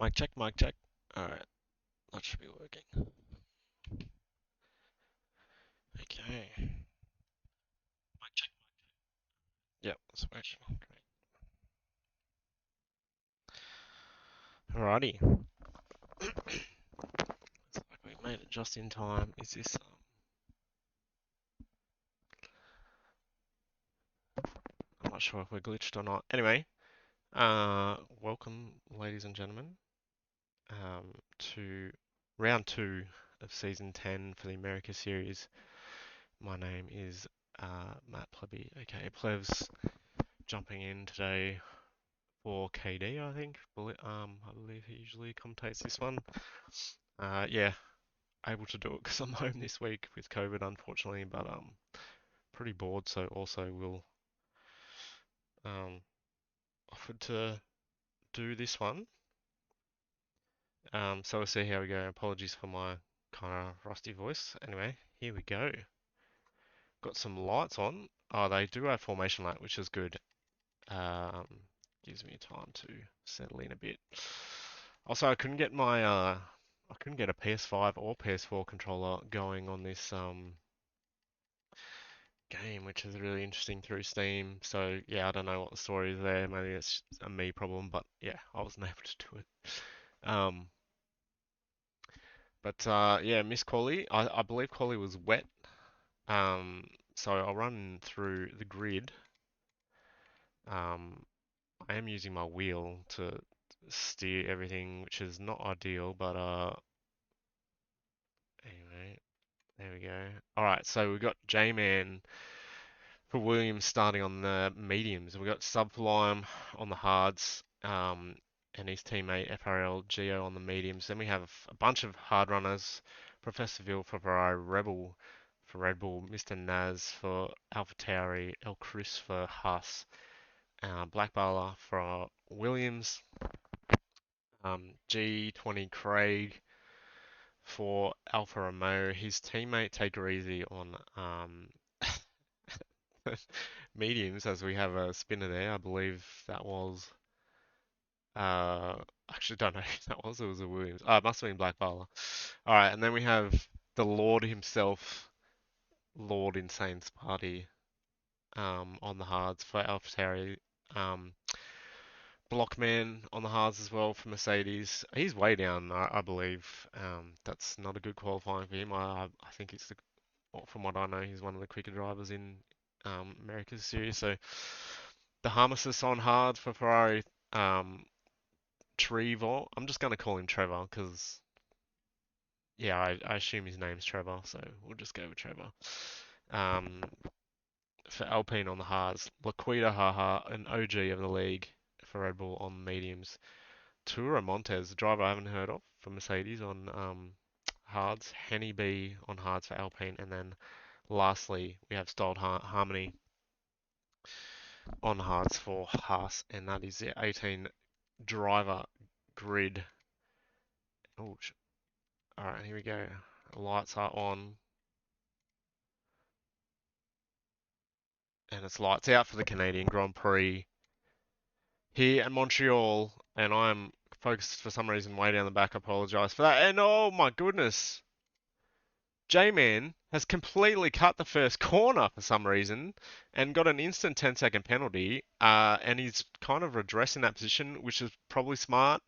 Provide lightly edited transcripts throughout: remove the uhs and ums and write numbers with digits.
Mic check, mic check. Alright, that should be working. Okay. Mic check. Yep, that's working. Great. Alrighty. Looks like we made it just in time. Is this I'm not sure if we're glitched or not. Anyway, welcome ladies and gentlemen, to round 2 of season 10 for the America series. My name is Matt Plevey, aka Plevs, jumping in today for KD, I think. I believe he usually commentates this one. Yeah, able to do it because I'm home this week with COVID, unfortunately, but pretty bored, so also will offered to do this one. So we'll see how we go. Apologies for my kind of rusty voice. Anyway, here we go. Got some lights on. Oh, they do have formation light, which is good. Um, Gives me time to settle in a bit. Also, I couldn't get a PS5 or PS4 controller going on this game, which is really interesting through Steam. So yeah, I don't know what the story is there. Maybe it's a me problem, but yeah, I wasn't able to do it. Yeah, Miss Quali, I believe Quali was wet. So I'll run through the grid. Um, I am using my wheel to steer everything, which is not ideal, but anyway, there we go. All right, so we've got J-Man for Williams starting on the mediums. We've got Sublime on the hards, and his teammate FRL Geo on the mediums. Then we have a bunch of hard runners. Professor Ville for Ferrari, Rebel for Red Bull, Mr. Naz for AlphaTauri, El Chris for Haas, Black Bala for Williams, G20 Craig for Alfa Romeo. His teammate Take It Easy on mediums, as we have a spinner there. I believe that was uh actually don't know who that was. It was a Williams. Oh, it must have been Black Bala. All right, and then we have the Lord himself, Lord Insane's Party, on the hards for AlphaTauri. Um, Blockman on the hards as well for Mercedes. He's way down, I believe. That's not a good qualifying for him. I think it's from what I know, he's one of the quicker drivers in America's series. So the Harmesis on hard for Ferrari. Trevor. I'm just going to call him Trevor because, yeah, I assume his name's Trevor. So we'll just go with Trevor. Um, for Alpine on the hards. Laquita Haha, an OG of the league for Red Bull on mediums. Turo Montez, a driver I haven't heard of for Mercedes on hards. Henny B on hards for Alpine. And then lastly, we have Styled Harmony on hards for Haas, and that is the 18 driver grid. Oh, all right, here we go. Lights are on, and it's lights out for the Canadian Grand Prix here at Montreal. And I'm focused for some reason way down the back. I apologize for that. And oh my goodness, J-Man has completely cut the first corner for some reason and got an instant 10-second penalty. And he's kind of redressing that position, which is probably smart.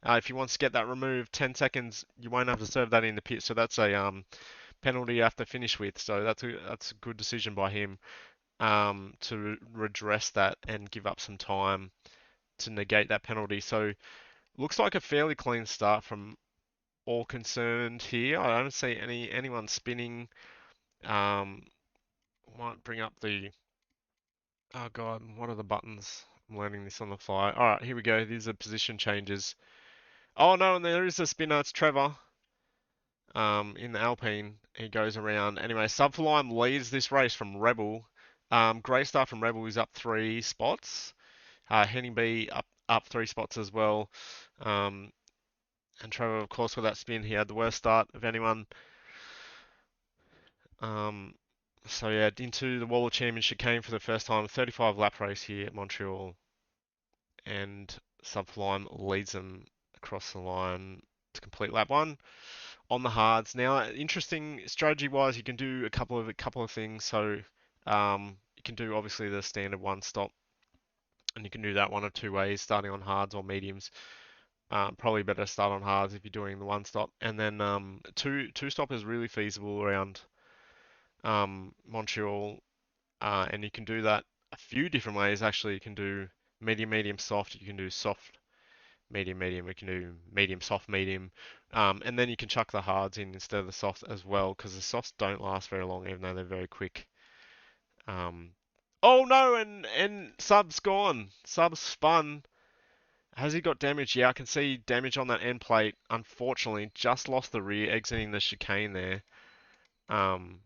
If he wants to get that removed, 10 seconds, you won't have to serve that in the pit. So that's a penalty you have to finish with. So that's a good decision by him to redress that and give up some time to negate that penalty. So looks like a fairly clean start from all concerned here. I don't see anyone spinning. Um, Might bring up the. Oh God, what are the buttons? I'm learning this on the fly. All right, here we go. These are position changes. Oh no, and there is a spinner. It's Trevor. In the Alpine, he goes around. Anyway, Subflime leads this race from Rebel. Greystar from Rebel is up 3 spots. Henning B up 3 spots as well. And Trevor, of course, with that spin, he had the worst start of anyone. So yeah, into the World Championship came for the first time. 35 lap race here at Montreal, and Subflime leads them across the line to complete lap 1 on the hards. Now, interesting strategy-wise, you can do a couple of things. So you can do obviously the standard one stop, and you can do that one of two ways, starting on hards or mediums. Probably better start on hards if you're doing the one stop, and then two stop is really feasible around Montreal, and you can do that a few different ways. Actually, you can do medium, medium, soft. You can do soft, medium, medium. We can do medium, soft, medium, and then you can chuck the hards in instead of the softs as well, because the softs don't last very long, even though they're very quick. Oh no, and Sub's gone. Sub's spun. Has he got damage? Yeah, I can see damage on that end plate. Unfortunately, just lost the rear, exiting the chicane there. Um,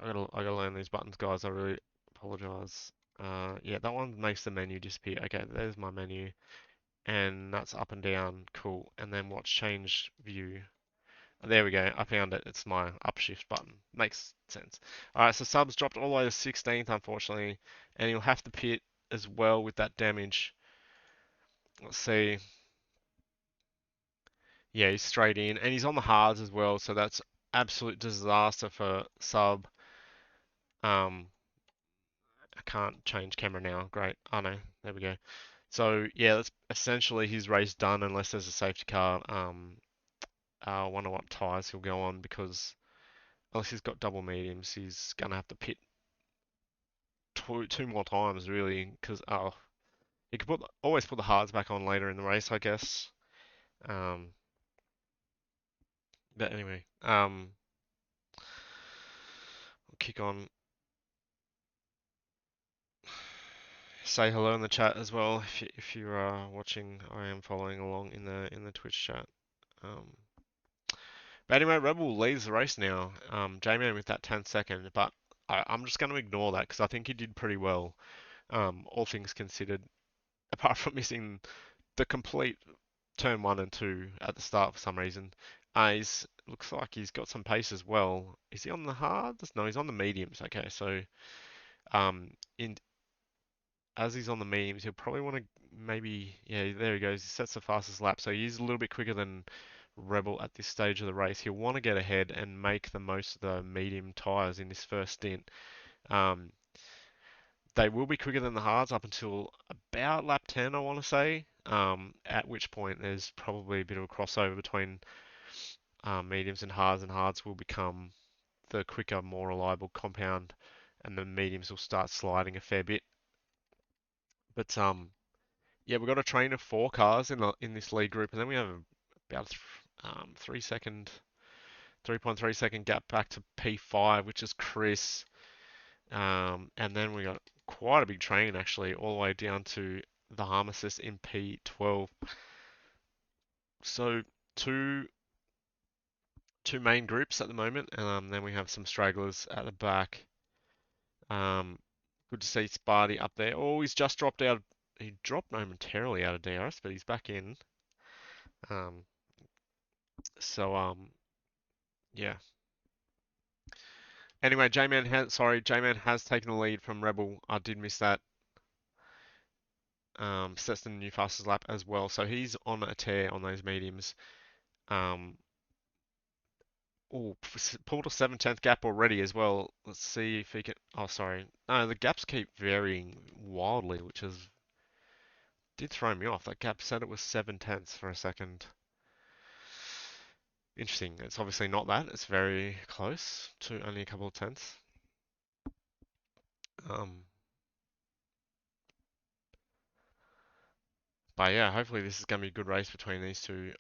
I gotta learn these buttons, guys. I really apologize. Yeah, that one makes the menu disappear. Okay, there's my menu, and that's up and down. Cool. And then watch change view. There we go. I found it. It's my upshift button. Makes sense. All right, so Sub's dropped all the way to 16th, unfortunately, and he'll have to pit as well with that damage. Let's see. Yeah, he's straight in, and he's on the hards as well, so that's absolute disaster for Sub. I can't change camera now. Great. Oh no, there we go. So yeah, that's essentially his race done unless there's a safety car. I wonder what tyres he'll go on, because unless he's got double mediums, he's gonna have to pit two more times really, because he could always put the hards back on later in the race, I guess. Um, but anyway, we'll kick on. Say hello in the chat as well if you are watching. I am following along in the Twitch chat. Um, but anyway, Rebel leads the race now. J-Man with that 10th second, but I'm just going to ignore that because I think he did pretty well, all things considered, apart from missing the complete turn 1 and 2 at the start for some reason. He's looks like he's got some pace as well. Is he on the hards? No, he's on the mediums. Okay, so in as he's on the mediums, he'll probably want to maybe, yeah, there he goes. He sets the fastest lap, so he's a little bit quicker than Rebel at this stage of the race. He'll want to get ahead and make the most of the medium tyres in this first stint. Um, they will be quicker than the hards up until about lap 10, I want to say, at which point there's probably a bit of a crossover between mediums and hards will become the quicker, more reliable compound, and the mediums will start sliding a fair bit. But yeah, we've got a train of 4 cars in this lead group, and then we have about 3.3 second gap back to P5, which is Chris. And then we got quite a big train actually, all the way down to the Harmesis in P12. So two main groups at the moment, and then we have some stragglers at the back. Good to see Sparty up there. Oh, he's just dropped out. He dropped momentarily out of DRS, but he's back in. Um, so yeah. Anyway, J-Man has taken the lead from Rebel. I did miss that. Sets the new fastest lap as well, so he's on a tear on those mediums. Oh, pulled a 7/10 gap already as well. Let's see if he can. Oh, sorry. No, the gaps keep varying wildly, which did throw me off. That gap said it was 7/10 for a second. Interesting. It's obviously not that. It's very close to only a couple of tenths. But yeah, hopefully this is going to be a good race between these two.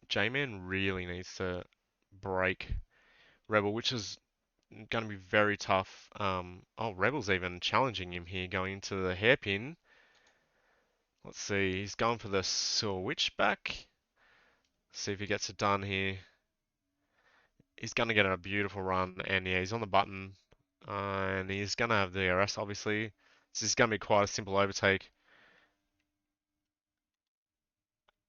J-Man really needs to break Rebel, which is going to be very tough. Oh, Rebel's even challenging him here going into the hairpin. Let's see, he's going for the switchback. See if he gets it done here. He's going to get a beautiful run, and yeah, he's on the button. And he's going to have the DRS, obviously. This is going to be quite a simple overtake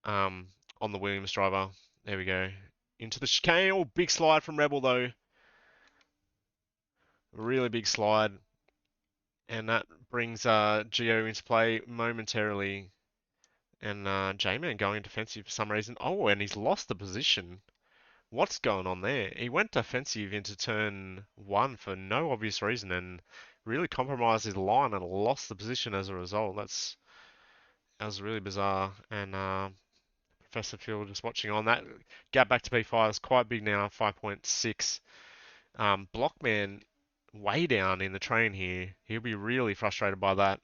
on the Williams driver. There we go. Into the chicane. Oh, big slide from Rebel, though. Really big slide. And that brings Gio into play momentarily. And J-Man going defensive for some reason. Oh, and he's lost the position. What's going on there? He went defensive into turn one for no obvious reason and really compromised his line and lost the position as a result. That was really bizarre. And Professor Phil just watching on that gap back to P5 is quite big now, 5.6. Blockman way down in the train here. He'll be really frustrated by that.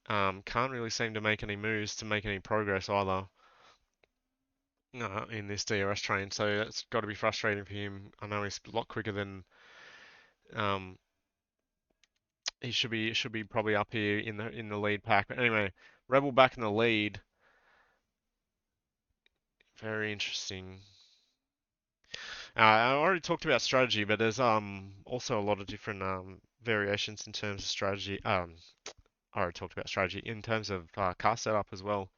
Can't really seem to make any moves to make any progress either in this DRS train, so that's got to be frustrating for him. I know he's a lot quicker than um, he should be probably up here in the lead pack. But anyway, Rebel back in the lead. Very interesting. I already talked about strategy, but there's also a lot of different variations in terms of strategy. I already talked about strategy in terms of car setup as well.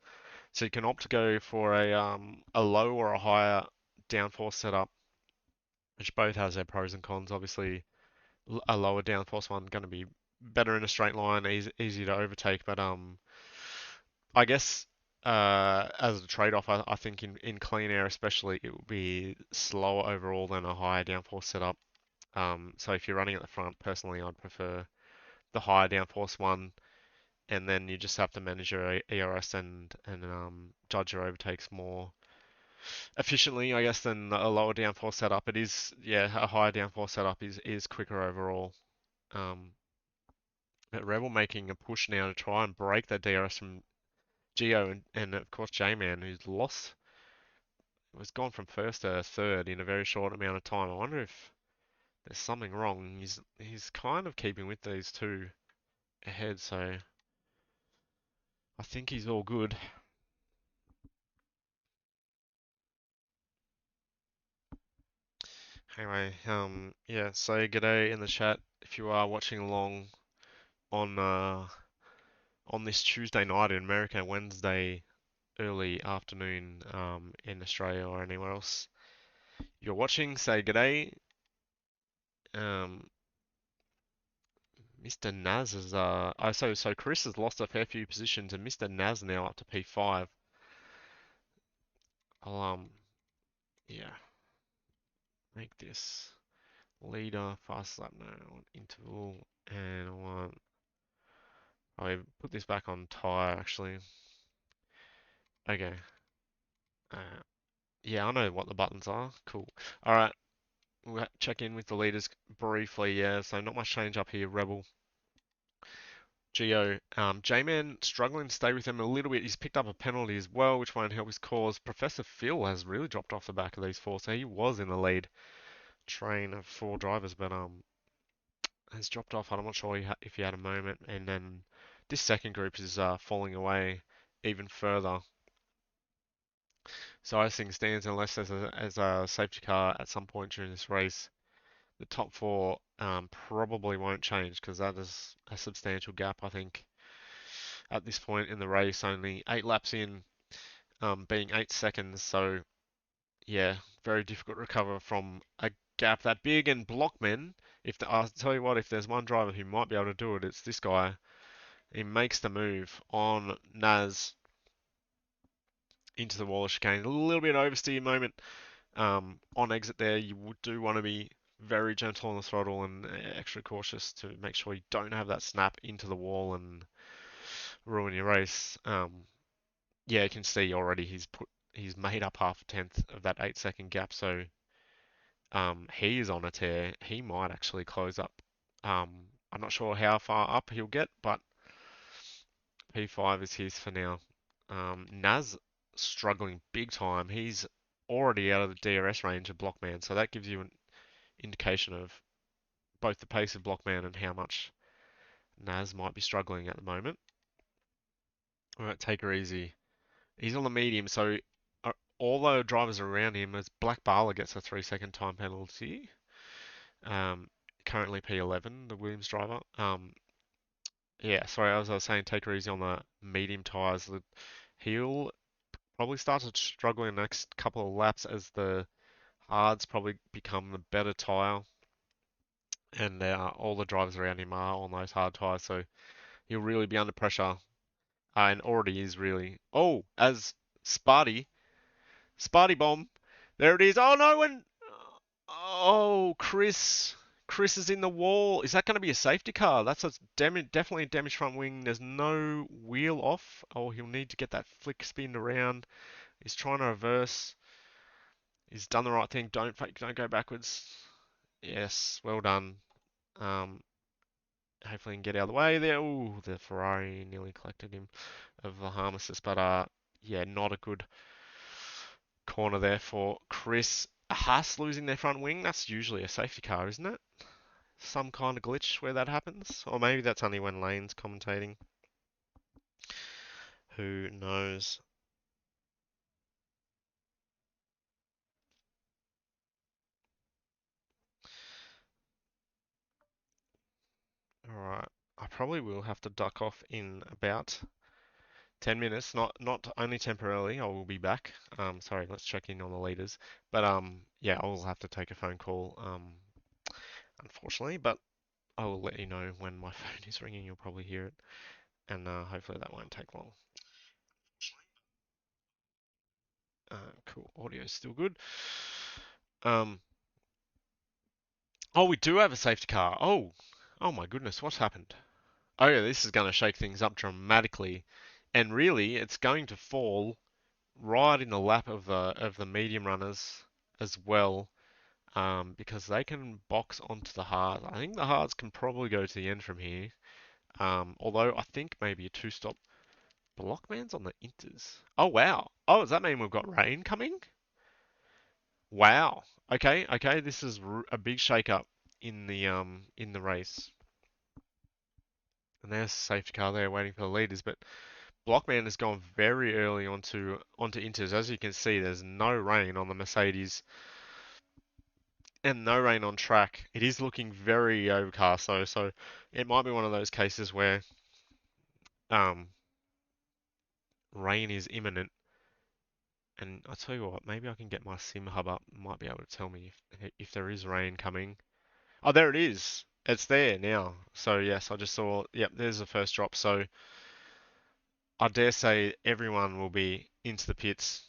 So you can opt to go for a low or a higher downforce setup, which both has their pros and cons. Obviously, a lower downforce one going to be better in a straight line, easy to overtake. But I guess as a trade-off, I think in clean air especially, it will be slower overall than a higher downforce setup. So if you're running at the front, personally, I'd prefer the higher downforce one, and then you just have to manage your ERS and judge your overtakes more efficiently, I guess, than a lower downforce setup. It is, yeah, a higher downforce setup is quicker overall. Um, but Rebel making a push now to try and break that DRS from Geo and of course J-Man, who's lost, was gone from first to third in a very short amount of time. I wonder if there's something wrong. He's kind of keeping with these two ahead, so I think he's all good. Anyway, yeah, say g'day in the chat if you are watching along on this Tuesday night in America, Wednesday early afternoon in Australia or anywhere else you're watching. Say g'day. Um, Mr. Naz is so Chris has lost a fair few positions and Mr. Naz now up to P5. I'll yeah, make this leader fast lap now interval, and I want I put this back on tire actually. Okay. Uh, yeah, I know what the buttons are. Cool. All right, we'll check in with the leaders briefly. Yeah, so not much change up here. Rebel, Geo, J-Man struggling to stay with him a little bit. He's picked up a penalty as well, which won't help his cause. Professor Phil has really dropped off the back of these four, so he was in the lead train of four drivers, but has dropped off. I'm not sure if he had a moment, and then this second group is falling away even further. So as things stands, unless there's a safety car at some point during this race, the top four probably won't change because that is a substantial gap, I think, at this point in the race. Only 8 laps in, being 8 seconds. So yeah, very difficult to recover from a gap that big. And Blockman, I'll tell you what, if there's one driver who might be able to do it, it's this guy. He makes the move on Naz into the wall of chicane. A little bit oversteer moment on exit there. You do want to be very gentle on the throttle and extra cautious to make sure you don't have that snap into the wall and ruin your race. Yeah, you can see already he's made up half a tenth of that 8 second gap, so he is on a tear. He might actually close up. I'm not sure how far up he'll get, but P5 is his for now. Naz struggling big time. He's already out of the DRS range of Blockman, so that gives you an indication of both the pace of Blockman and how much Naz might be struggling at the moment. Alright, take her easy. He's on the medium, so all the drivers around him, as Black Barla gets a 3 second time penalty. Currently P11, the Williams driver. Yeah, sorry, as I was saying, take her easy on the medium tyres. He'll probably start to struggle in the next couple of laps as the hards probably become the better tyre, and all the drivers around him are on those hard tyres, so he'll really be under pressure And already is really. Oh, as Sparty. Sparty bomb. There it is. Oh no, and oh, Chris. Chris is in the wall. Is that going to be a safety car? That's a definitely a damaged front wing. There's no wheel off. Oh, he'll need to get that flick spin around. He's trying to reverse. He's done the right thing. Don't go backwards. Yes, well done. Um, hopefully he can get out of the way there. Ooh, the Ferrari nearly collected him of the harm assist, but yeah, not a good corner there for Chris. A Haas losing their front wing, that's usually a safety car, isn't it? Some kind of glitch where that happens. Or maybe that's only when Lane's commentating. Who knows? Alright. I probably will have to duck off in about 10 minutes. Not only temporarily, I will be back. Sorry, let's check in on the leaders. But yeah, I'll have to take a phone call, unfortunately, but I will let you know when my phone is ringing. You'll probably hear it, and hopefully that won't take long. Cool. Audio is still good. Um, oh, we do have a safety car. Oh my goodness, what's happened? Oh yeah, this is going to shake things up dramatically, and really, it's going to fall right in the lap of the medium runners as well, because they can box onto the hard. I think the hards can probably go to the end from here. Although I think maybe a two-stop blockman's on the inters. Oh wow. Oh, does that mean we've got rain coming? Wow. Okay. This is a big shake-up in the race. And there's a safety car there waiting for the leaders, but Blockman has gone very early onto inters. As you can see, there's no rain on the Mercedes and no rain on track. It is looking very overcast though, so it might be one of those cases where um, rain is imminent. And I'll tell you what, maybe I can get my sim hub up. It might be able to tell me if there is rain coming. Oh, there it is. It's there now. So yes, I just saw. Yep, there's the first drop. So I dare say everyone will be into the pits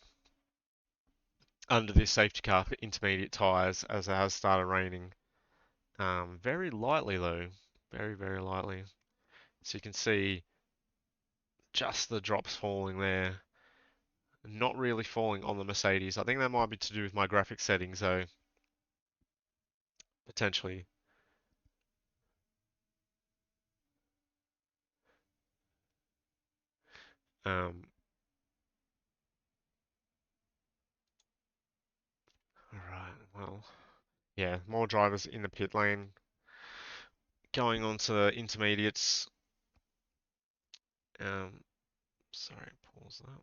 under this safety car for intermediate tyres as it has started raining. Very lightly though, very lightly. So you can see just the drops falling there. Not really falling on the Mercedes. I think that might be to do with my graphic settings though, potentially. Um, alright, well, yeah, more drivers in the pit lane. Going on to the intermediates. Um, sorry, pause that.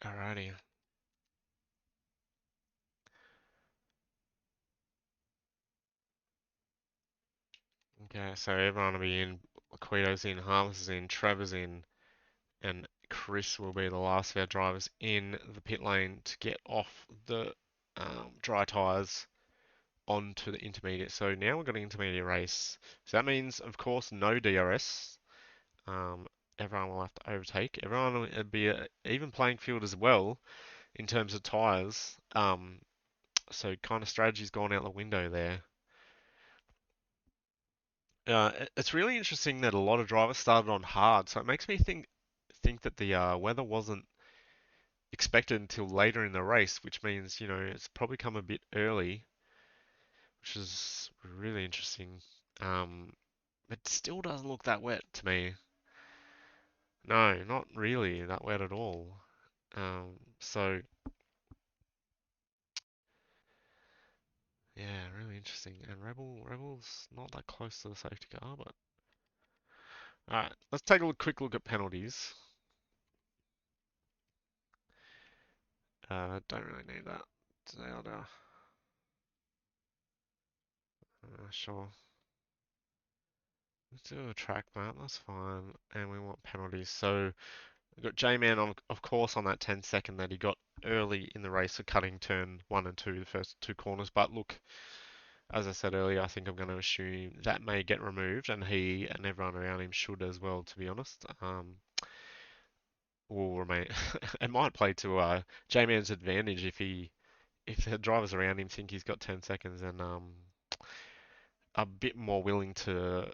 Alrighty. Okay, so everyone will be in. Laquito's in, Harms is in, Trevor's in, and Chris will be the last of our drivers in the pit lane to get off the dry tyres onto the intermediate. So now we've got an intermediate race. So that means, of course, no DRS. Everyone will have to overtake. Everyone will be an even playing field as well in terms of tyres. So kind of strategy's gone out the window there. It's really interesting that a lot of drivers started on hard, so it makes me think that the weather wasn't expected until later in the race, which means, it's probably come a bit early, which is really interesting. Um, it still doesn't look that wet to me. No, not really that wet at all. So yeah, really interesting. And Rebel's not that close to the safety car, but alright, let's take a quick look at penalties. Don't really need that. Zelda. Sure. Let's do a track map, that's fine. And we want penalties. So We've got J-Man, of course, on that 10 second that he got early in the race for cutting turn 1 and 2, the first two corners. But look, as I said earlier, I think I'm going to assume that may get removed, and he and everyone around him should as well, to be honest. Will remain. It might play to J-Man's advantage if the drivers around him think he's got 10 seconds and a bit more willing to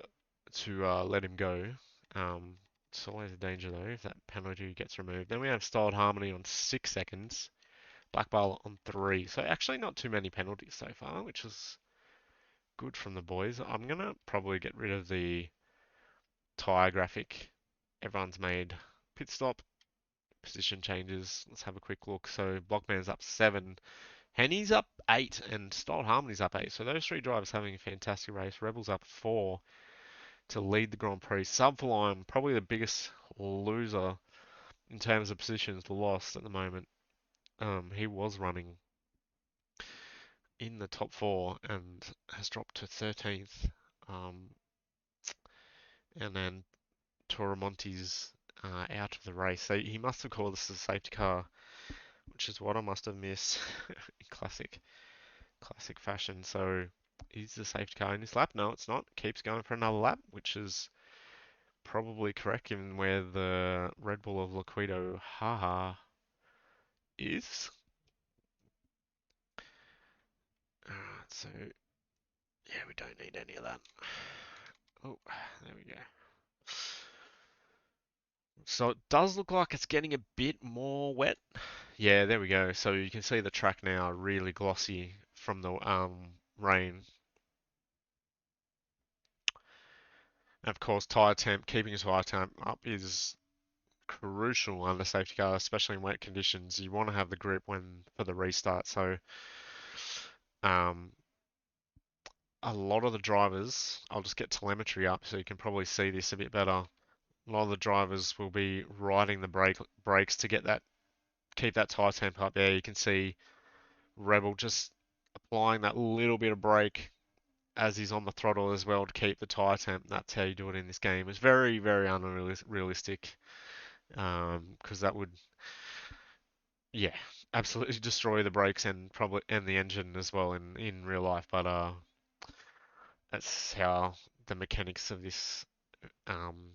let him go. Um, it's always a danger though if that penalty gets removed. Then we have Styled Harmony on 6 seconds, Black Ball on 3. So actually not too many penalties so far, which is good from the boys. I'm gonna probably get rid of the tyre graphic. Everyone's made pit stop, position changes. Let's have a quick look. So Blockman's up 7. Henny's up 8 and Styled Harmony's up 8. So those three drivers having a fantastic race. Rebel's up 4 to lead the Grand Prix. Subflying, probably the biggest loser in terms of positions lost at the moment. He was running in the top 4 and has dropped to 13th. And then Toramonte's out of the race. So he must have called this a safety car, which is what I must have missed. Classic fashion. So is the safety car in this lap? No, it's not. Keeps going for another lap, which is probably correct given where the Red Bull of Liquido haha is. Alright, so yeah, we don't need any of that. Oh, there we go. So it does look like it's getting a bit more wet. Yeah, there we go. So you can see the track now really glossy from the rain. And of course, tire temp, keeping a tire temp up is crucial under safety car, especially in wet conditions. You want to have the grip when for the restart. So um, a lot of the drivers, I'll just get telemetry up so you can probably see this a bit better. A lot of the drivers will be riding the brakes to get that keep that tire temp up there. You can see Rebel just applying that little bit of brake as he's on the throttle as well to keep the tire temp. That's how you do it in this game. It's very, very unrealistic because that would, yeah, absolutely destroy the brakes and probably and the engine as well in real life. But that's how the mechanics of this um,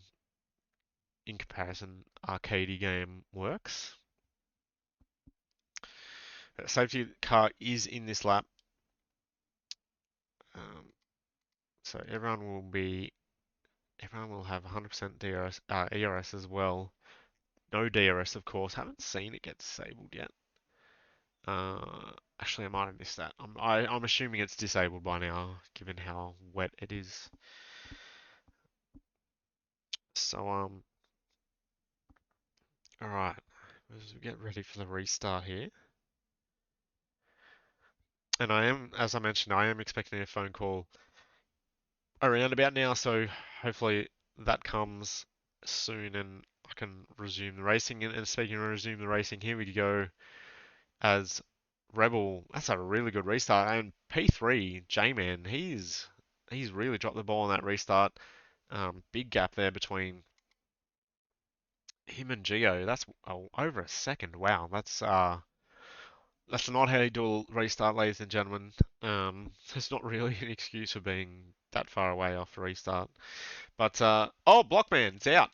in comparison arcadey game works. Safety car is in this lap, um, so everyone will have 100% DRS, ERS as well. No DRS, of course. Haven't seen it get disabled yet. Actually, I might have missed that. I'm assuming it's disabled by now, given how wet it is. So all right, as we get ready for the restart here, and as I mentioned, I am expecting a phone call around about now. So hopefully that comes soon, and I can resume the racing. And speaking of resume the racing, here we go. As Rebel, that's a really good restart. And P3, J-Man, he's really dropped the ball on that restart. Big gap there between him and Gio. That's over a second. Wow, that's not how you do a restart, ladies and gentlemen. There's not really an excuse for being that far away off the restart. But oh, Blockman's out.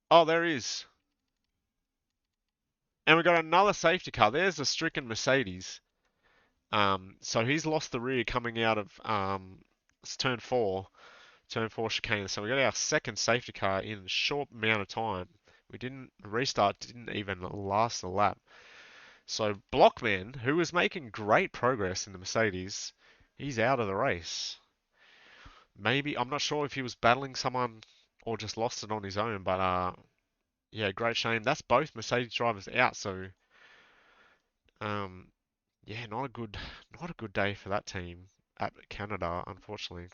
Oh, there he is. And we've got another safety car. There's a stricken Mercedes. So he's lost the rear coming out of it's turn four chicane. So we got our second safety car in a short amount of time. The restart didn't even last a lap. So Blockman, who was making great progress in the Mercedes, he's out of the race. Maybe I'm not sure if he was battling someone or just lost it on his own, but yeah, great shame. That's both Mercedes drivers out. So um, yeah, not a good day for that team at Canada, unfortunately.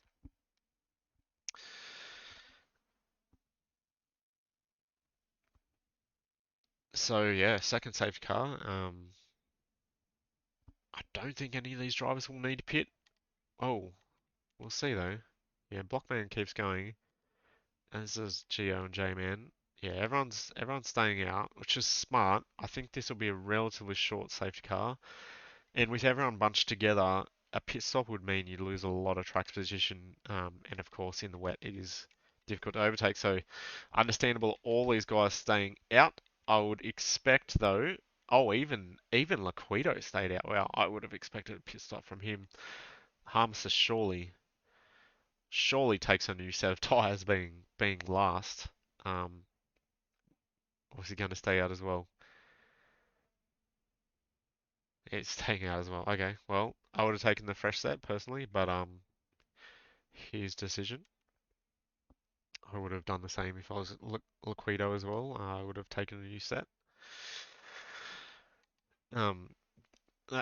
So yeah, second safety car. I don't think any of these drivers will need to pit. Oh, we'll see though. Yeah, Blockman keeps going, as does Geo and J-Man. Yeah, everyone's staying out, which is smart. I think this will be a relatively short safety car, and with everyone bunched together, a pit stop would mean you lose a lot of track position, and of course in the wet it is difficult to overtake. So, understandable all these guys staying out. I would expect though, oh even Laquito stayed out. Well, I would have expected a pit stop from him. Harmster surely takes a new set of tyres being last. Um, was he going to stay out as well? It's staying out as well. Okay, well, I would have taken the fresh set personally, but his decision. I would have done the same if I was Liquido as well. I would have taken a new set. Um,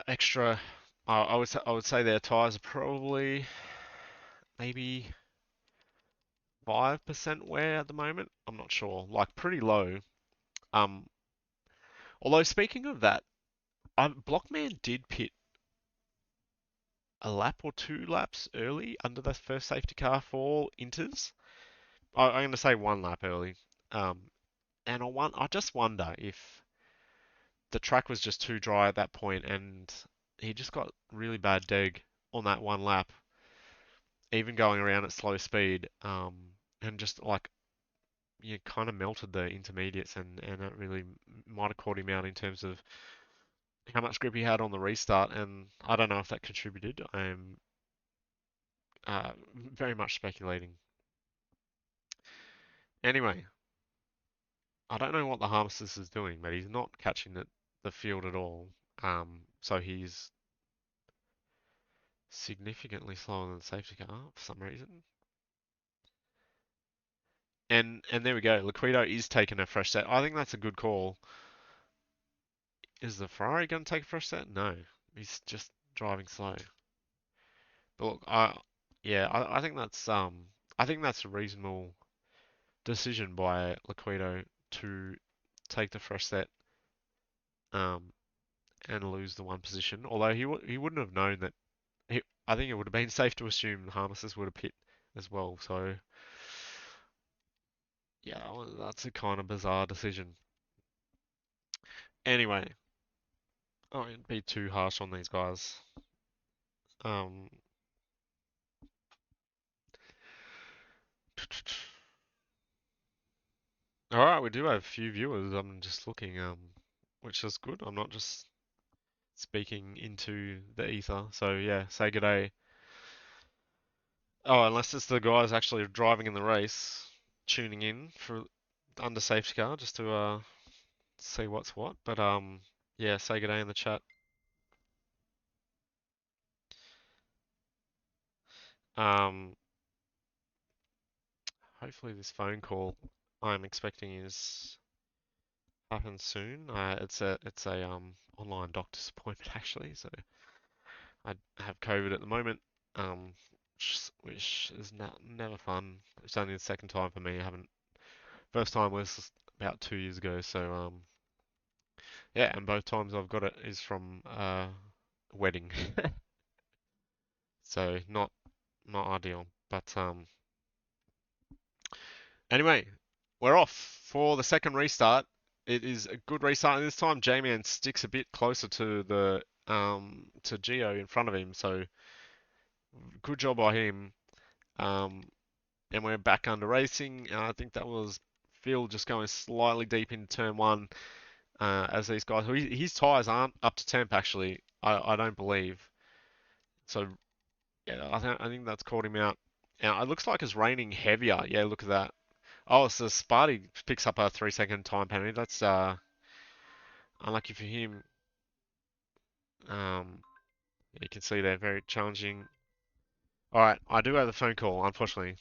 extra. I would say their tires are probably maybe 5% wear at the moment. I'm not sure. Like pretty low. Um, although speaking of that, Blockman did pit a lap or 2 laps early under the first safety car for Inters. I'm going to say 1 lap early. Um, and I just wonder if the track was just too dry at that point and he just got really bad deg on that 1 lap, even going around at slow speed, and just like you kind of melted the intermediates and that really might have caught him out in terms of how much grip he had on the restart, and I don't know if that contributed. I'm very much speculating. Anyway, I don't know what the harnesses is doing, but he's not catching the field at all. So he's significantly slower than the safety car for some reason. And there we go. Liquido is taking a fresh set. I think that's a good call. Is the Ferrari going to take a fresh set? No, he's just driving slow. But look, I think that's a reasonable decision by Liquido to take the fresh set um and lose the 1 position. Although he wouldn't have known that. I think it would have been safe to assume the harnesses would have pit as well. So yeah, well, that's a kind of bizarre decision. Anyway, I won't be too harsh on these guys. Um, all right, we do have a few viewers. I'm just looking, which is good. I'm not just speaking into the ether. So yeah, say good day. Oh, unless it's the guys actually driving in the race, tuning in for under safety car just to see what's what. But yeah, say good day in the chat. Um, hopefully this phone call I'm expecting is happen soon. It's a online doctor's appointment actually, so I have COVID at the moment, which is never fun. It's only the second time for me. I haven't. First time was about 2 years ago, so yeah, and both times I've got it is from a wedding, so not ideal. But anyway, we're off for the second restart. It is a good restart, and this time J-Man sticks a bit closer to the to Geo in front of him, so good job by him. Um, and we're back under racing. I think that was Phil just going slightly deep into turn one as these guys. His tyres aren't up to temp actually. I don't believe. So yeah, I think that's caught him out. Now it looks like it's raining heavier. Yeah, look at that. Oh, so Sparty picks up a 3 second time penalty. That's unlucky for him. Um, you can see they're very challenging. All right, I do have the phone call, unfortunately.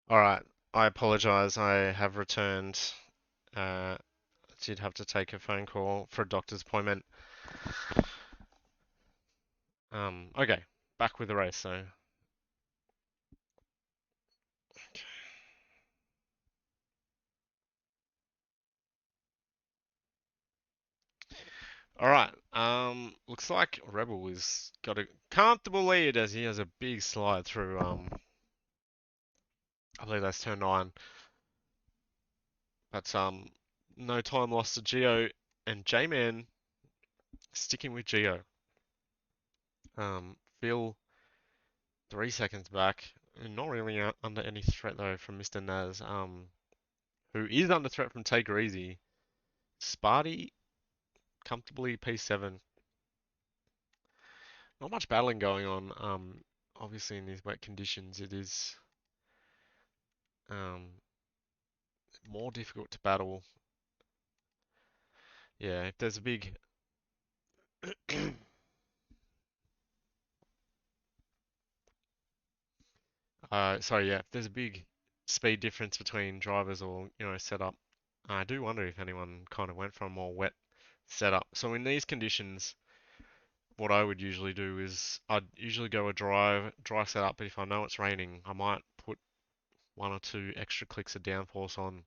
All right, I apologize. I have returned. Did have to take a phone call for a doctor's appointment. Okay, back with the race. So, all right. Looks like Rebel is got a comfortable lead as he has a big slide through. I believe that's turn 9. But no time lost to Geo and J-Man sticking with Geo. Phil 3 seconds back, not really under any threat though from Mr. Naz. Who is under threat from Take Her Easy. Sparty comfortably P7. Not much battling going on. Obviously in these wet conditions, it is um more difficult to battle. Yeah, if there's a big sorry, yeah, if there's a big speed difference between drivers or, setup, I do wonder if anyone kind of went for a more wet setup. So in these conditions, what I would usually do is I'd usually go a dry setup, but if I know it's raining, I might put 1 or 2 extra clicks of downforce on,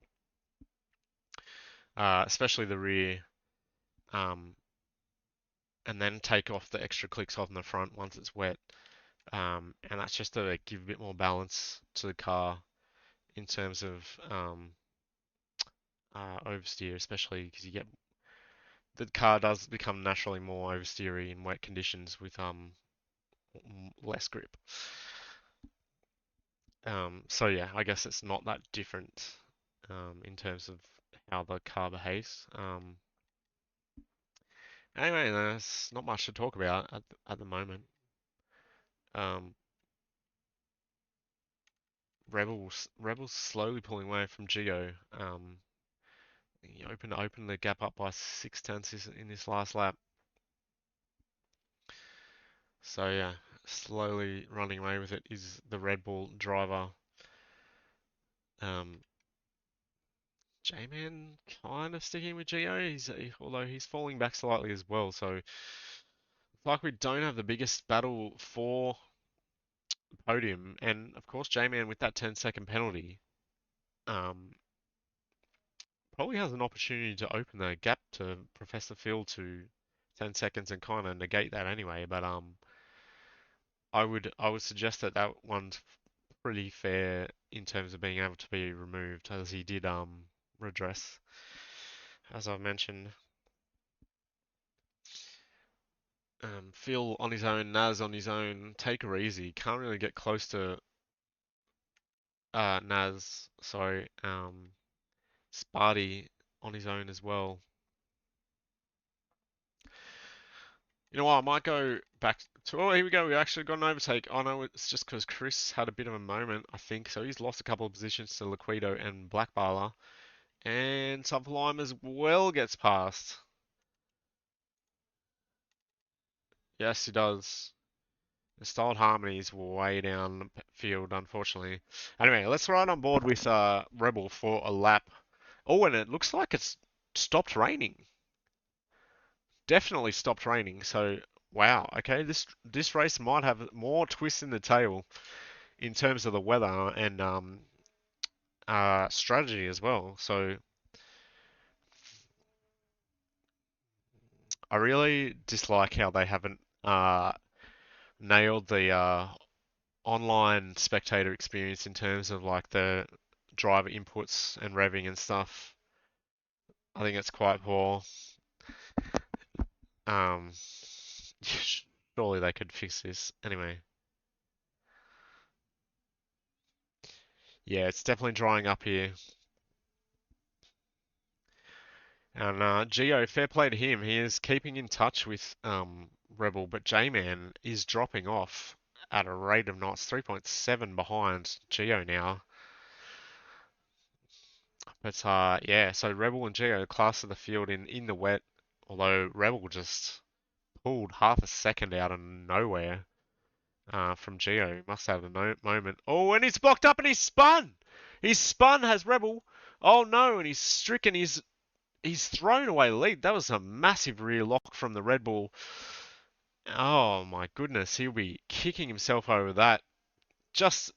especially the rear, um, and then take off the extra clicks off in the front once it's wet. And that's just to give a bit more balance to the car in terms of oversteer, especially because the car does become naturally more oversteery in wet conditions with less grip. So yeah, I guess it's not that different in terms of how the car behaves. Anyway, there's not much to talk about at the moment. Um, Rebels slowly pulling away from Geo. He opened the gap up by 6 tenths in this last lap. So yeah, slowly running away with it is the Red Bull driver. Um, J-Man kind of sticking with Geo. Although he's falling back slightly as well. So it's like we don't have the biggest battle for the podium, and of course J-Man with that 10-second penalty, um, probably has an opportunity to open the gap to Professor Phil to 10 seconds and kind of negate that anyway. But I would suggest that that one's pretty fair in terms of being able to be removed, as he did redress, as I've mentioned. Phil on his own, Naz on his own, take her easy. Can't really get close to Naz. Sorry, Sparty on his own as well. You know what? I might go back to. Oh, here we go. We actually got an overtake. Oh no, it's just because Chris had a bit of a moment, I think. So he's lost a couple of positions to Liquido and Blackbarla. And Sublime as well gets past. Yes, he does. The styled harmony is way down the field, unfortunately. Anyway, let's ride on board with Rebel for a lap. Oh, and it looks like it's stopped raining. Definitely stopped raining. So, wow. Okay, this race might have more twists in the tail in terms of the weather and strategy as well. So, I really dislike how they haven't nailed the online spectator experience in terms of like the driver inputs and revving and stuff. I think it's quite poor. Um, surely they could fix this. Anyway, yeah, it's definitely drying up here. And Geo, fair play to him. He is keeping in touch with Rebel, but J-Man is dropping off at a rate of knots, 3.7 behind Geo now. But yeah, so Rebel and Geo class of the field in the wet, although Rebel just pulled half a second out of nowhere. from Gio. He must have a moment. Oh, and he's blocked up and he's spun. He's spun, has Rebel. Oh no, and he's stricken. He's thrown away the lead. That was a massive rear lock from the Red Bull. Oh my goodness, he'll be kicking himself over that. Just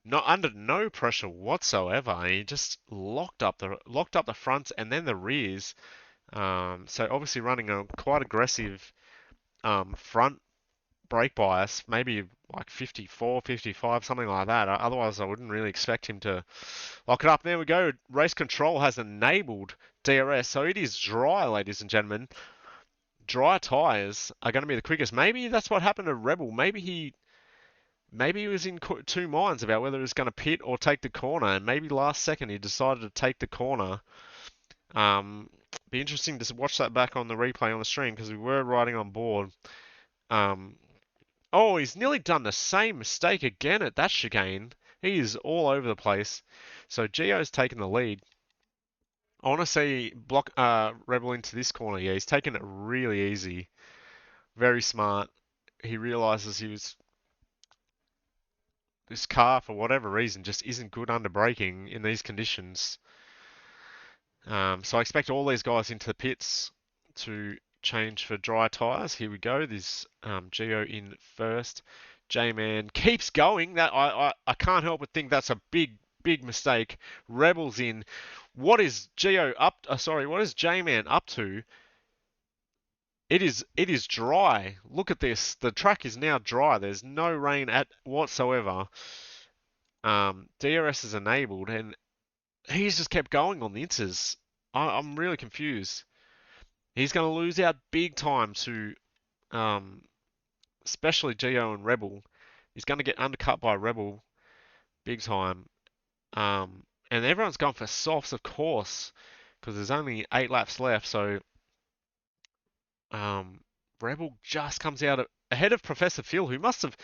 not under no pressure whatsoever. He just locked up the fronts and then the rears. So obviously running a quite aggressive front brake bias, maybe like 54, 55, something like that. Otherwise, I wouldn't really expect him to lock it up. There we go. Race control has enabled DRS, so it is dry, ladies and gentlemen. Dry tyres are going to be the quickest. Maybe that's what happened to Rebel. Maybe he was in two minds about whether he was going to pit or take the corner, and maybe last second he decided to take the corner. Be interesting to watch that back on the replay on the stream because we were riding on board. Oh, he's nearly done the same mistake again at that chicane. He is all over the place. So Gio's taken the lead. I want to see Rebel into this corner. Yeah, he's taken it really easy. Very smart. He realizes this car, for whatever reason, just isn't good under braking in these conditions. So I expect all these guys into the pits to change for dry tyres. Here we go. This Gio in first. J-Man keeps going. That I can't help but think that's a big mistake. Rebels in. What is Gio up? What is J-Man up to? It is dry. Look at this. The track is now dry. There's no rain at whatsoever. DRS is enabled, and he's just kept going on the inters. I'm really confused. He's going to lose out big time to, especially Gio and Rebel. He's going to get undercut by Rebel big time. And everyone's gone for softs, of course, because there's only 8 laps left. So, Rebel just comes out ahead of Professor Phil, who must have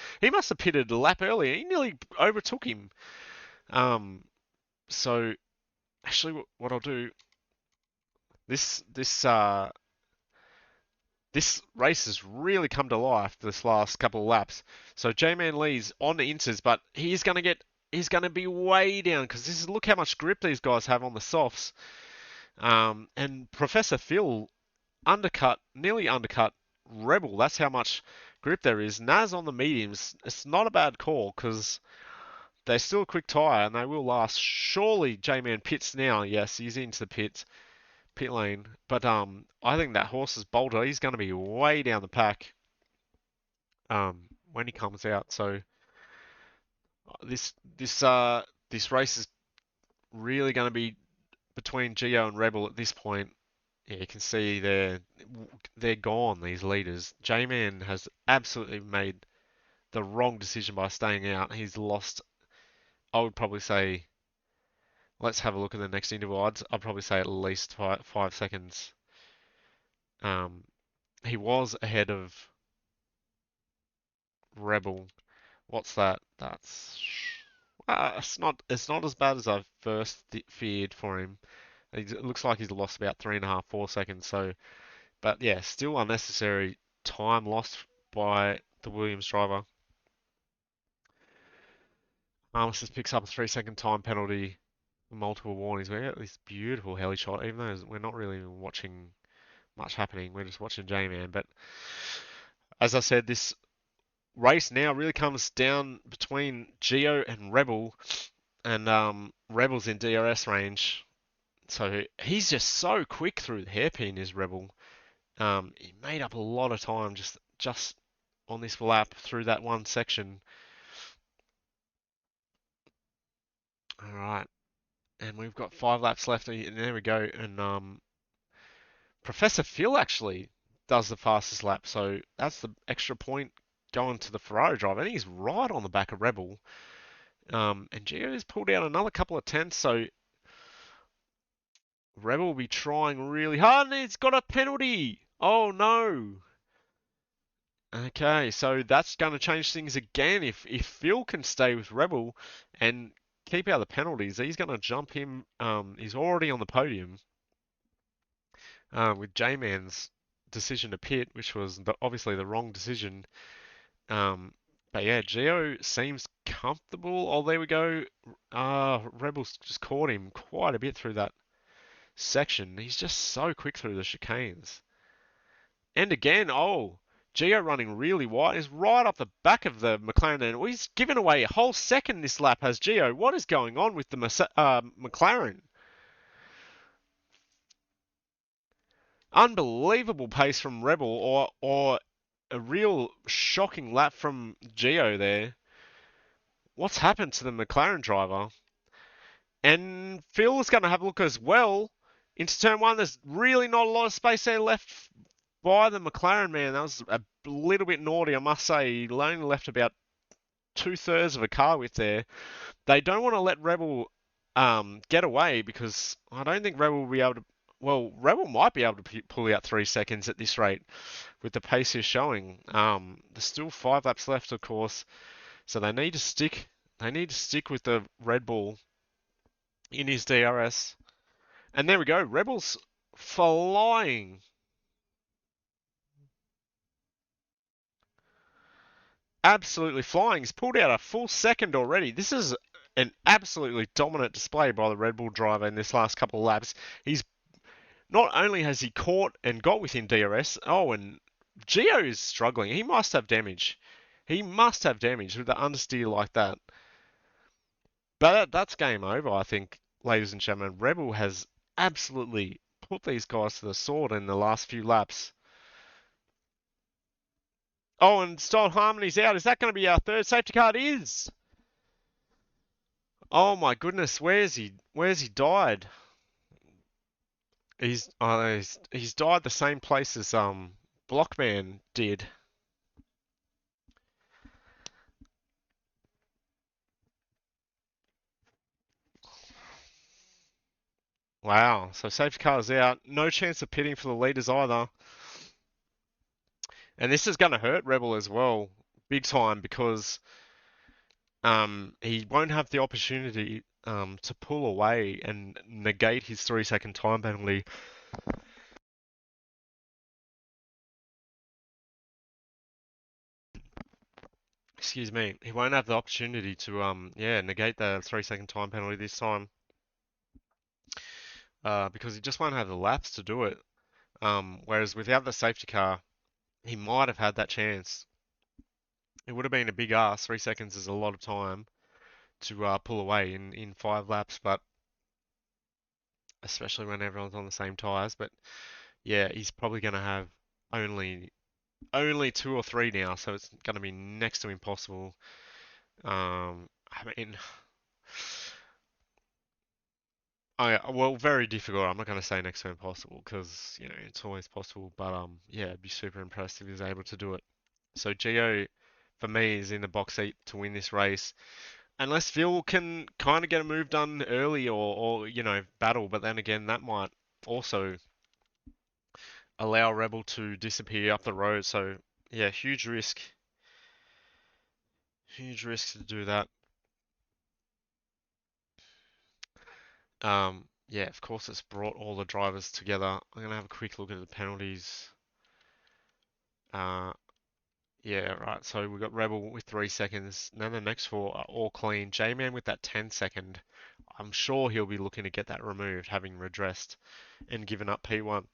pitted a lap earlier. He nearly overtook him. So actually, what I'll do, this race has really come to life this last couple of laps. So J-Man Lee's on the inters, but he's going to be way down because look how much grip these guys have on the softs. And Professor Phil nearly undercut Rebel. That's how much grip there is. Naz on the mediums, it's not a bad call because they're still a quick tyre and they will last. Surely J-Man pits now. Yes, he's into the pit lane. But I think that horse is bolter. He's going to be way down the pack when he comes out. So this race is really going to be between Gio and Rebel at this point. Yeah, you can see they're gone, these leaders. J-Man has absolutely made the wrong decision by staying out. He's lost, I would probably say, let's have a look at the next interval. I'd probably say at least 5 seconds. He was ahead of Rebel. What's that? It's not as bad as I first feared for him. It looks like he's lost about 3.5, 4 seconds. So, but yeah, still unnecessary time lost by the Williams driver. Armistice picks up a 3-second time penalty, multiple warnings. We got this beautiful heli shot, even though we're not really watching much happening. We're just watching J-Man. But as I said, this race now really comes down between Gio and Rebel, and Rebel's in DRS range. So he's just so quick through the hairpin, is Rebel. He made up a lot of time just on this lap through that one section. All right, and we've got 5 laps left, and there we go. And Professor Phil actually does the fastest lap, so that's the extra point going to the Ferrari driver. I think he's right on the back of Rebel. And Gio's pulled out another couple of tenths, so Rebel will be trying really hard, and he's got a penalty. Oh no. Okay, so that's going to change things again. If Phil can stay with Rebel and keep out the penalties, he's going to jump him. He's already on the podium with J-Man's decision to pit, which was obviously the wrong decision. But yeah, Gio seems comfortable. Oh, there we go. Rebels just caught him quite a bit through that section. He's just so quick through the chicanes. And again, Gio running really wide. He's right up the back of the McLaren. And he's given away a whole second this lap, has Gio. What is going on with the McLaren? Unbelievable pace from Rebel, or a real shocking lap from Gio there. What's happened to the McLaren driver? And Phil's going to have a look as well into turn one. There's really not a lot of space there left by the McLaren man. That was a little bit naughty, I must say. He only left about 2/3 of a car width there. They don't want to let Rebel get away because I don't think Rebel will be able to. Well, Rebel might be able to pull out 3 seconds at this rate with the pace he's showing. There's still 5 laps left, of course, so they need to stick. They need to stick with the Red Bull in his DRS. And there we go. Rebels flying. Absolutely flying. He's pulled out a full second already. This is an absolutely dominant display by the Red Bull driver in this last couple of laps. He's not only has he caught and got within DRS, and Gio is struggling. He must have damage. He must have damage with the understeer like that. But that's game over, I think, ladies and gentlemen. Rebel has absolutely put these guys to the sword in the last few laps. Oh, and Style Harmony's out. Is that going to be our third safety car? It is. Oh my goodness, where's he? Where's he died? He's died the same place as Blockman did. Wow. So safety car's out. No chance of pitting for the leaders either. And this is going to hurt Rebel as well, big time, because he won't have the opportunity to pull away and negate his 3-second time penalty. Excuse me. He won't have the opportunity to negate the 3-second time penalty this time. Because he just won't have the laps to do it. Whereas without the safety car, he might have had that chance. It would have been a big ask. 3 seconds is a lot of time to pull away in 5 laps, but especially when everyone's on the same tyres. But yeah, he's probably going to have only 2 or 3 now, so it's going to be next to impossible. I mean, well, very difficult. I'm not going to say next to impossible because it's always possible. But yeah, it'd be super impressive if he was able to do it. So Gio, for me, is in the box seat to win this race, unless Phil can kind of get a move done early or battle. But then again, that might also allow Rebel to disappear up the road. So yeah, huge risk to do that. Yeah, of course, it's brought all the drivers together. I'm gonna have a quick look at the penalties. Uh, yeah, right. So we've got Rebel with 3 seconds. Then the next 4 are all clean. J-Man with that 10 second. I'm sure he'll be looking to get that removed, having redressed and given up P1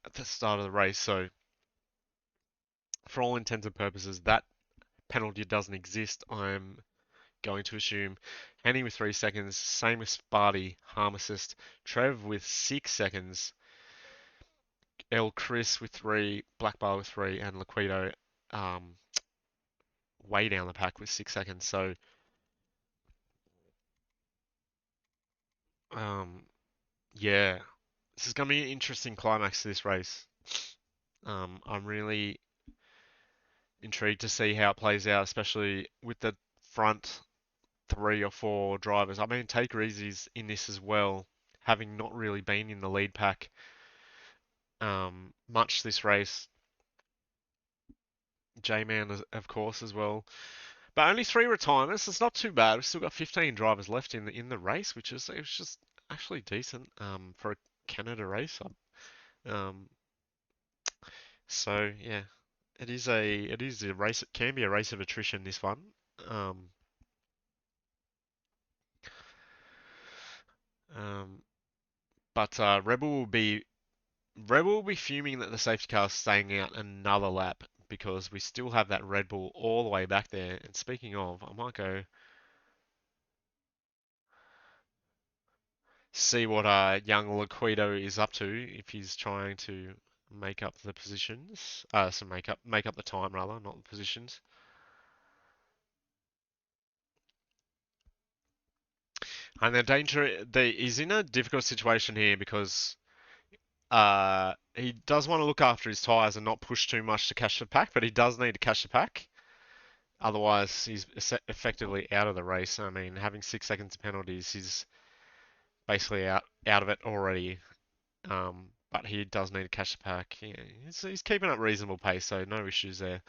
at the start of the race. So for all intents and purposes, that penalty doesn't exist. I'm going to assume. Henny with 3 seconds, same as Sparty, harm assist. Trev with 6 seconds. El Chris with 3, Black Bar with 3, and Liquido way down the pack with 6 seconds. So yeah, this is going to be an interesting climax to this race. I'm really intrigued to see how it plays out, especially with the front 3 or 4 drivers. I mean, Take Easy's in this as well, having not really been in the lead pack much this race. J-Man, of course, as well. But only 3 retirements. It's not too bad. We've still got 15 drivers left in the race, which is just actually decent for a Canada race. Um, so yeah, it is a race. It can be a race of attrition, this one. Um, um, but Rebel will be fuming that the safety car is staying out another lap because we still have that Red Bull all the way back there. And speaking of, I might go see what young Laquido is up to if he's trying to make up the positions. So make up the time rather, not the positions. And he's in a difficult situation here because he does want to look after his tyres and not push too much to catch the pack, but he does need to catch the pack. Otherwise, he's effectively out of the race. I mean, having 6 seconds of penalties, he's basically out of it already. But he does need to catch the pack. Yeah, he's keeping up reasonable pace, so no issues there.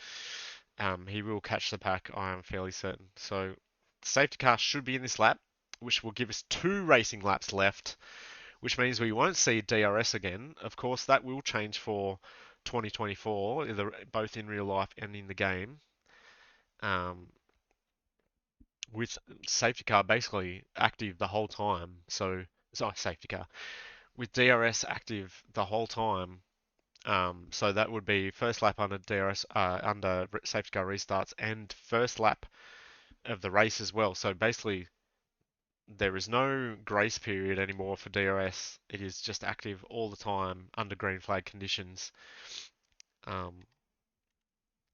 He will catch the pack, I am fairly certain. So, safety car should be in this lap, which will give us 2 racing laps left, which means we won't see DRS again. Of course, that will change for 2024, both in real life and in the game. With safety car basically active the whole time. So, sorry, safety car. With DRS active the whole time. So that would be first lap under DRS, under safety car restarts, and first lap of the race as well. So basically, there is no grace period anymore for DRS. It is just active all the time under green flag conditions. Um,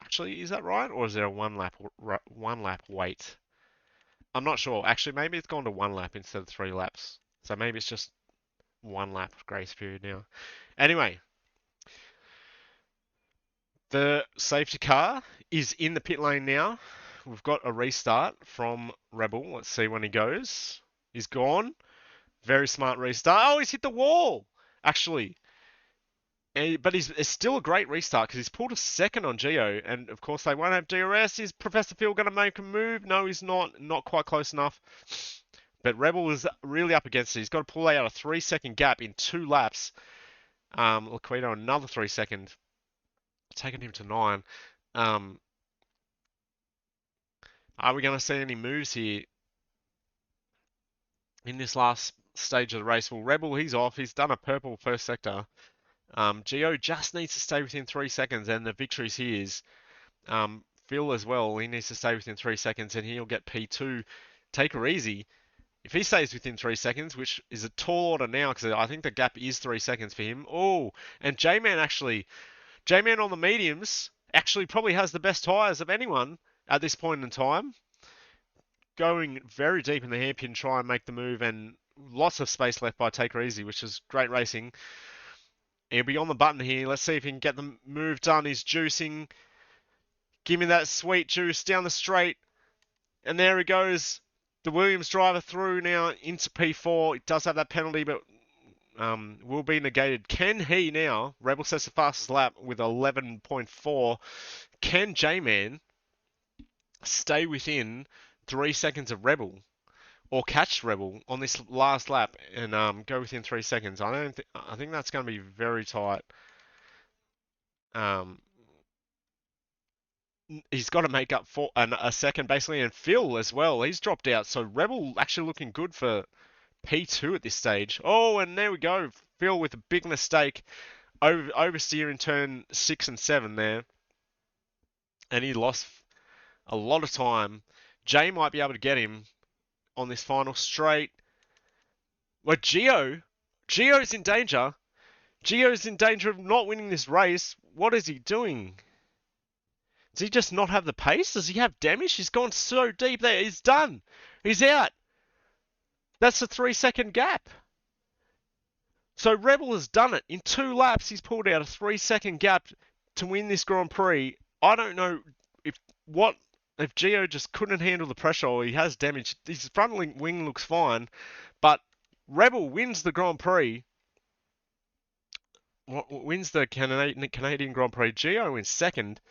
Actually, is that right, or is there a one lap wait? I'm not sure. Actually, maybe it's gone to 1 lap instead of 3 laps. So maybe it's just 1 lap grace period now. Anyway, the safety car is in the pit lane now. We've got a restart from Rebel. Let's see when he goes. He's gone. Very smart restart. Oh, he's hit the wall, actually. But it's still a great restart because he's pulled a second on Gio. And of course, they won't have DRS. Is Professor Phil going to make a move? No, he's not. Not quite close enough. But Rebel is really up against it. He's got to pull out a 3 second gap in 2 laps. Laquido another 3 second, taking him to 9. Are we going to see any moves here in this last stage of the race? Well, Rebel, he's off. He's done a purple first sector. Gio just needs to stay within 3 seconds, and the victory's his. Phil as well, he needs to stay within 3 seconds, and he'll get P2. Take her easy. If he stays within 3 seconds, which is a tall order now, because I think the gap is 3 seconds for him. Oh, and J-Man on the mediums actually probably has the best tyres of anyone at this point in time. Going very deep in the hairpin, try and make the move, and lots of space left by Take Her Easy, which is great racing. He'll be on the button here. Let's see if he can get the move done. He's juicing. Give me that sweet juice down the straight. And there he goes. The Williams driver through now into P4. It does have that penalty, but will be negated. Can he now? Rebel sets the fastest lap with 11.4. Can J-Man stay within 3 seconds of Rebel, or catch Rebel on this last lap and go within 3 seconds? I think that's going to be very tight. He's got to make up for a second basically, and Phil as well. He's dropped out, so Rebel actually looking good for P2 at this stage. Oh, and there we go. Phil with a big mistake, oversteer in turn 6 and 7 there, and he lost a lot of time. Jay might be able to get him on this final straight. Well, Gio's in danger. Gio's in danger of not winning this race. What is he doing? Does he just not have the pace? Does he have damage? He's gone so deep there. He's done. He's out. That's a 3 second gap. So Rebel has done it. In 2 laps, he's pulled out a 3 second gap to win this Grand Prix. I don't know if Gio just couldn't handle the pressure or he has damage. His front wing looks fine, but Rebel wins the Grand Prix. Wins the Canadian Grand Prix. Gio wins second.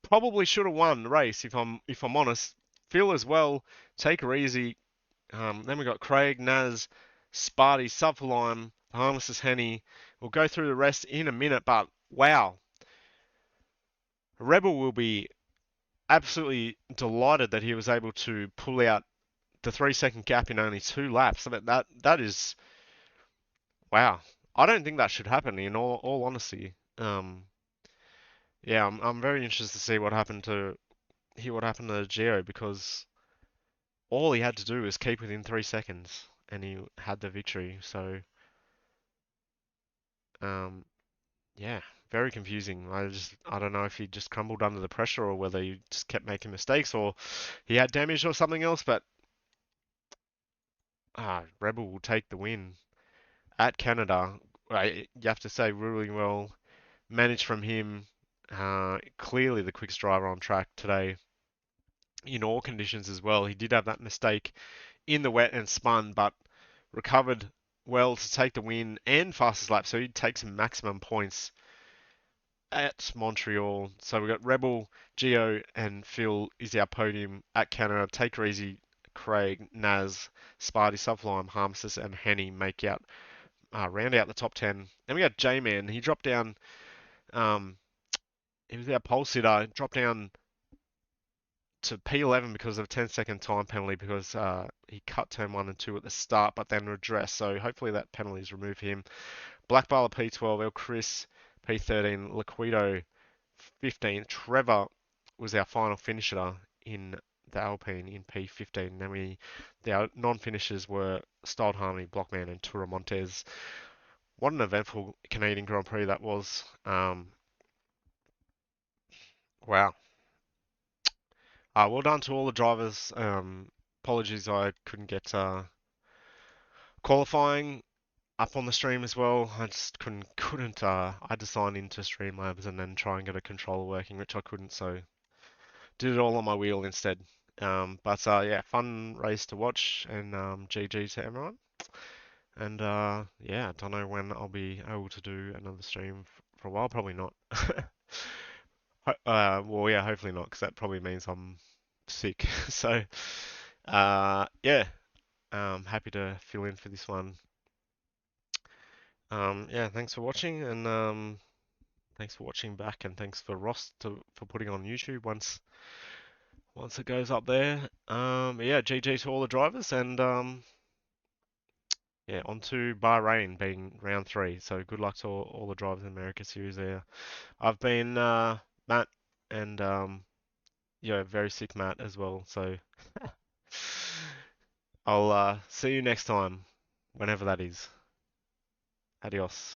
Probably should have won the race if I'm honest. Phil as well. Take her easy. Then we got Craig, Naz, Sparty, Subforlime, Harnesses, Henny. We'll go through the rest in a minute, but wow. Rebel will be absolutely delighted that he was able to pull out the 3 second gap in only 2 laps. I mean, that is wow. I don't think that should happen in all honesty. Yeah, I'm very interested to see what happened to Gio because all he had to do was keep within 3 seconds and he had the victory. So um, yeah, very confusing. I don't know if he just crumbled under the pressure or whether he just kept making mistakes or he had damage or something else. But Rebel will take the win at Canada. You have to say really well managed from him. Clearly the quickest driver on track today in all conditions as well. He did have that mistake in the wet and spun, but recovered well to take the win and fastest lap. So he takes maximum points at Montreal. So we've got Rebel, Gio, and Phil is our podium at Canada. Take her easy, Craig, Naz, Sparty, Sublime, Harmsis, and Henny make out round out the top 10. Then we got J-Man. He dropped down. Um, he was our pole sitter. Dropped down to P11 because of a 10-second time penalty because he cut turn 1 and 2 at the start, but then redressed. So hopefully that penalty is removed him. Blackballer P12, El Chris P13, Liquido 15. Trevor was our final finisher in the Alpine in P15. Then our non-finishers were Styled Harmony, Blockman, and Tura Montez. What an eventful Canadian Grand Prix that was. Wow. Well done to all the drivers. Apologies I couldn't get qualifying up on the stream as well. I just couldn't. I had to sign into Streamlabs and then try and get a controller working, which I couldn't. So did it all on my wheel instead. But yeah, fun race to watch and GG to everyone. And yeah, I don't know when I'll be able to do another stream for a while. Probably not. Well, yeah, hopefully not, because that probably means I'm sick. So yeah, happy to fill in for this one. Yeah, thanks for watching, and thanks for watching back, and thanks for Ross for putting on YouTube once it goes up there. Yeah, GG to all the drivers, and yeah, on to Bahrain being round 3. So good luck to all the drivers in America Series there. I've been Matt, and yeah, very sick Matt as well. So I'll see you next time, whenever that is. Adios.